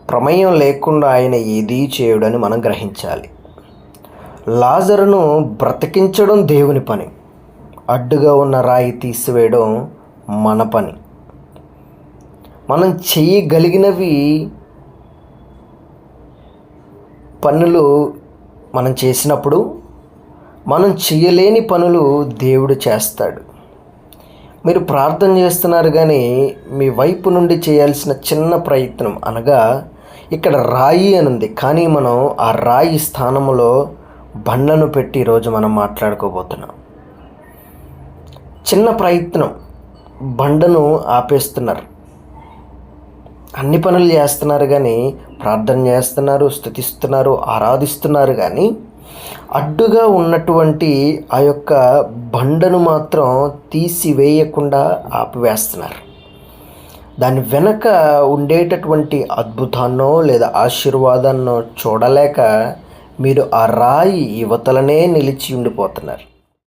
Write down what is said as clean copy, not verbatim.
ప్రమేయం లేకుండా ఆయన ఏదీ చేయడని మనం గ్రహించాలి. లాజరును బ్రతికించడం దేవుని పని, అడ్డుగా ఉన్న రాయి తీసివేయడం మన పని. మనం చేయగలిగినవి పనులు మనం చేసినప్పుడు, మనం చేయలేని పనులు దేవుడు చేస్తాడు. మీరు ప్రార్థన చేస్తున్నారు కానీ మీ వైపు నుండి చేయాల్సిన చిన్న ప్రయత్నం, అనగా ఇక్కడ రాయి అని ఉంది, కానీ మనం ఆ రాయి స్థానంలో బండను పెట్టి ఈరోజు మనం మాట్లాడుకోబోతున్నాం. చిన్న ప్రయత్నం, బండను ఆపేస్తున్నారు. అన్ని పనులు చేస్తున్నారు కానీ, ప్రార్థన చేస్తున్నారు, స్తుతిస్తున్నారు, ఆరాధిస్తున్నారు, కానీ అడ్డుగా ఉన్నటువంటి ఆ యొక్క బండను మాత్రం తీసివేయకుండా ఆపివేస్తున్నారు. దాని వెనక ఉండేటటువంటి అద్భుతాన్నో లేదా ఆశీర్వాదాన్నో చూడలేక మీరు ఆ రాయి యువతలనే నిలిచి ఉండిపోతున్నారు.